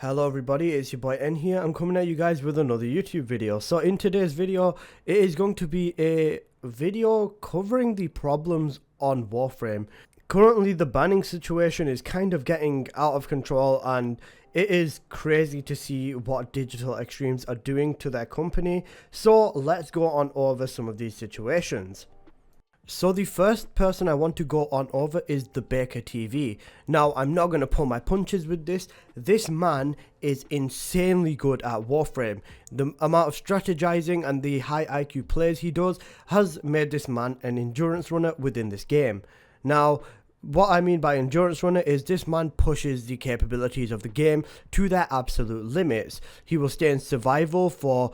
Hello everybody, it's your boy N here. I'm coming at you guys with another YouTube video. So in today's video, it is going to be a video covering the problems on Warframe. Currently the banning situation is kind of getting out of control, and it is crazy to see what Digital Extremes are doing to their company. So let's go on over some of these situations. So the first person I want to go on over is the Baker TV. Now, I'm not going to pull my punches with this. This man is insanely good at Warframe. The amount of strategizing and the high IQ plays he does has made this man an endurance runner within this game. Now, what I mean by endurance runner is this man pushes the capabilities of the game to their absolute limits. He will stay in survival for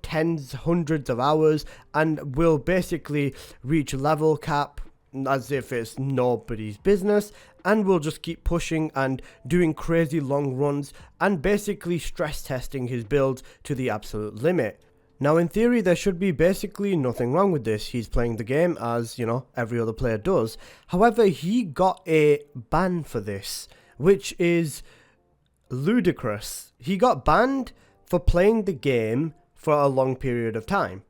tens, hundreds of hours and will basically reach level cap as if it's nobody's business, and will just keep pushing and doing crazy long runs and basically stress testing his builds to the absolute limit. Now in theory there should be basically nothing wrong with this. He's playing the game as, you know, every other player does. However, he got a ban for this, which is ludicrous. He got banned for playing the game for a long period of time.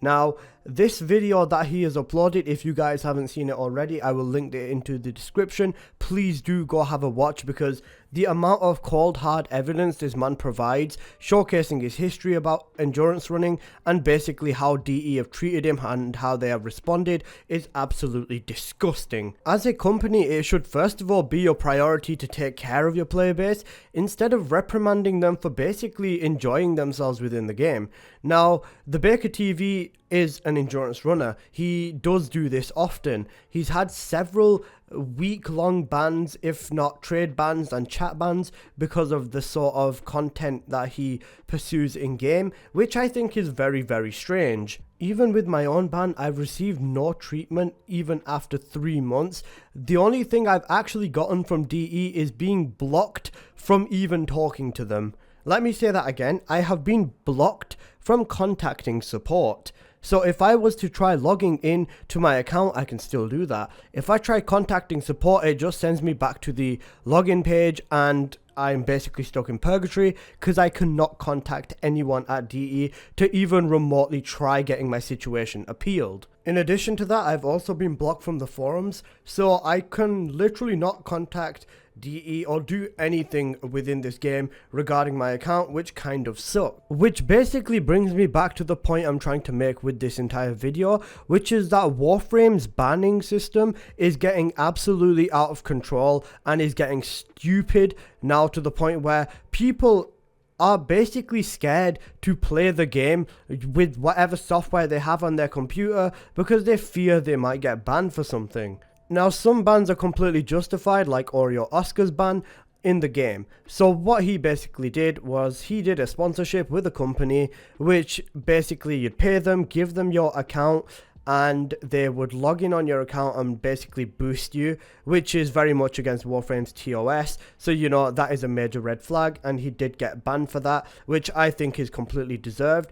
Now, this video that he has uploaded, if you guys haven't seen it already, I will link it into the description. Please do go have a watch, because the amount of cold hard evidence this man provides, showcasing his history about endurance running and basically how DE have treated him and how they have responded, is absolutely disgusting. As a company, it should first of all be your priority to take care of your player base instead of reprimanding them for basically enjoying themselves within the game. Now, the Baker TV is an endurance runner. He does do this often. He's had several week-long bans, if not trade bans and chat bans, because of the sort of content that he pursues in game, which I think is very, very strange. Even with my own ban, I've received no treatment even after 3 months. The only thing I've actually gotten from DE is being blocked from even talking to them. Let me say that again. I have been blocked from contacting support. So if I was to try logging in to my account, I can still do that. If I try contacting support, it just sends me back to the login page, and I'm basically stuck in purgatory because I cannot contact anyone at DE to even remotely try getting my situation appealed. In addition to that, I've also been blocked from the forums, so I can literally not contact DE or do anything within this game regarding my account, which kind of sucks. Which basically brings me back to the point I'm trying to make with this entire video, which is that Warframe's banning system is getting absolutely out of control and is getting stupid now, to the point where people are basically scared to play the game with whatever software they have on their computer because they fear they might get banned for something. Now, some bans are completely justified, like Oreo Oscar's ban in the game. So what he basically did was he did a sponsorship with a company, which basically you'd pay them, give them your account, and they would log in on your account and basically boost you, which is very much against Warframe's TOS. So, you know, that is a major red flag, and he did get banned for that, which I think is completely deserved.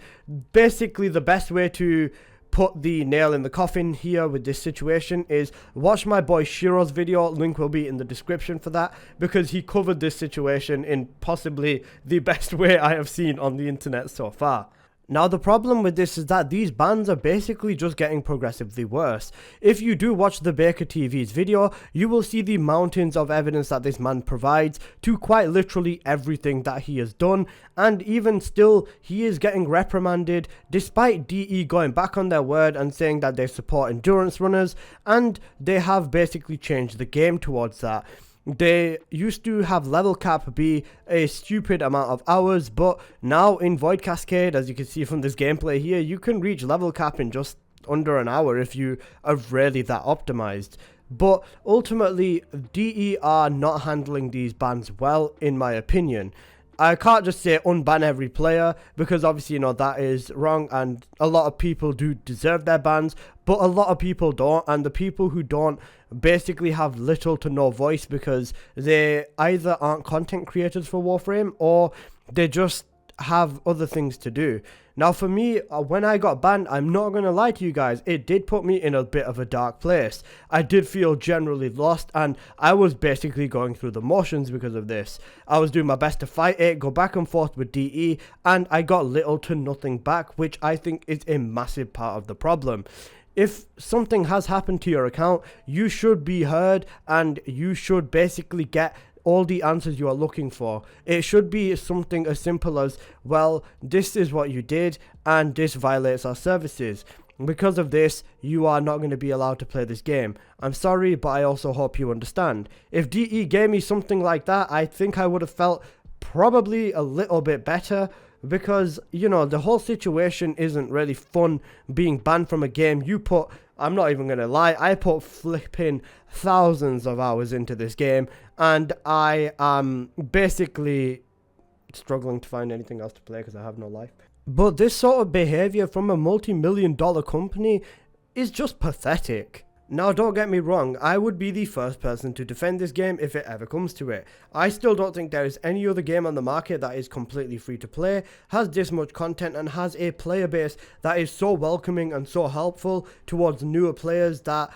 Basically, the best way to put the nail in the coffin here with this situation is watch my boy Shiro's video. Link will be in the description for that, because he covered this situation in possibly the best way I have seen on the internet so far. Now, the problem with this is that these bans are basically just getting progressively worse. If you do watch the Baker TV's video, you will see the mountains of evidence that this man provides to quite literally everything that he has done, and even still, he is getting reprimanded despite DE going back on their word and saying that they support endurance runners, and they have basically changed the game towards that. They used to have level cap be a stupid amount of hours, but now in Void Cascade, as you can see from this gameplay here, you can reach level cap in just under an hour if you are really that optimized. But ultimately, DE are not handling these bans well, in my opinion. I can't just say unban every player, because obviously, you know, that is wrong, and a lot of people do deserve their bans, but a lot of people don't, and the people who don't basically have little to no voice because they either aren't content creators for Warframe, or they just have other things to do. Now for me, when I got banned, I'm not going to lie to you guys, it did put me in a bit of a dark place. I did feel generally lost, and I was basically going through the motions because of this. I was doing my best to fight it, go back and forth with DE, and I got little to nothing back, which I think is a massive part of the problem. If something has happened to your account, you should be heard, and you should basically get all the answers you are looking for. It should be something as simple as, well, this is what you did and this violates our services. Because of this, you are not going to be allowed to play this game. I'm sorry, but I also hope you understand. If DE gave me something like that, I think I would have felt probably a little bit better, because, you know, the whole situation isn't really fun being banned from a game you put, I'm not even going to lie, I put flipping thousands of hours into this game, and I am basically struggling to find anything else to play because I have no life. But this sort of behavior from a multi-million-dollar company is just pathetic. Now, don't get me wrong, I would be the first person to defend this game if it ever comes to it. I still don't think there is any other game on the market that is completely free to play, has this much content, and has a player base that is so welcoming and so helpful towards newer players that,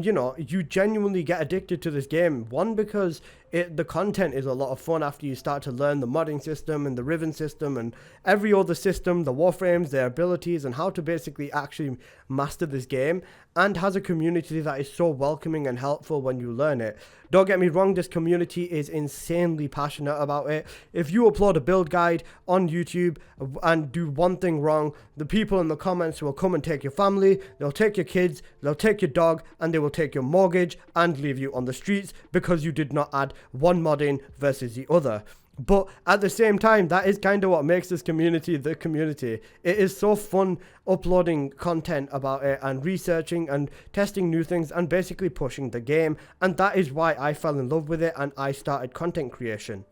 you know, you genuinely get addicted to this game. One, because the content is a lot of fun after you start to learn the modding system and the ribbon system and every other system, the warframes, their abilities, and how to basically actually master this game, and has a community that is so welcoming and helpful when you learn it. Don't get me wrong, this community is insanely passionate about it. If you upload a build guide on YouTube and do one thing wrong, the people in the comments will come and take your family, they'll take your kids, they'll take your dog, and they will take your mortgage and leave you on the streets because you did not add one mod in versus the other. But at the same time, that is kind of what makes this community the community. It is so fun uploading content about it and researching and testing new things and basically pushing the game, and that is why I fell in love with it and I started content creation.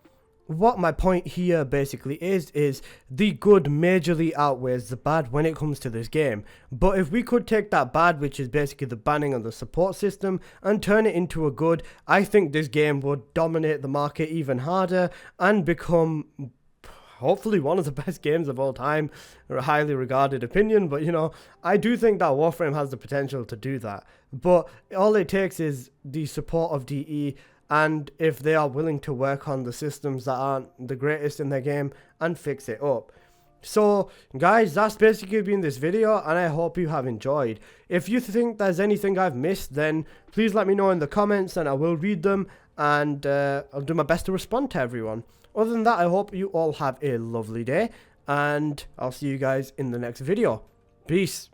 What my point here basically is the good majorly outweighs the bad when it comes to this game. But if we could take that bad, which is basically the banning of the support system, and turn it into a good, I think this game would dominate the market even harder and become hopefully one of the best games of all time, or a highly regarded opinion. But, you know, I do think that Warframe has the potential to do that. But all it takes is the support of DE, and if they are willing to work on the systems that aren't the greatest in their game and fix it up. So guys, that's basically been this video, and I hope you have enjoyed. If you think there's anything I've missed, then please let me know in the comments and I will read them, and I'll do my best to respond to everyone. Other than that, I hope you all have a lovely day, and I'll see you guys in the next video. Peace.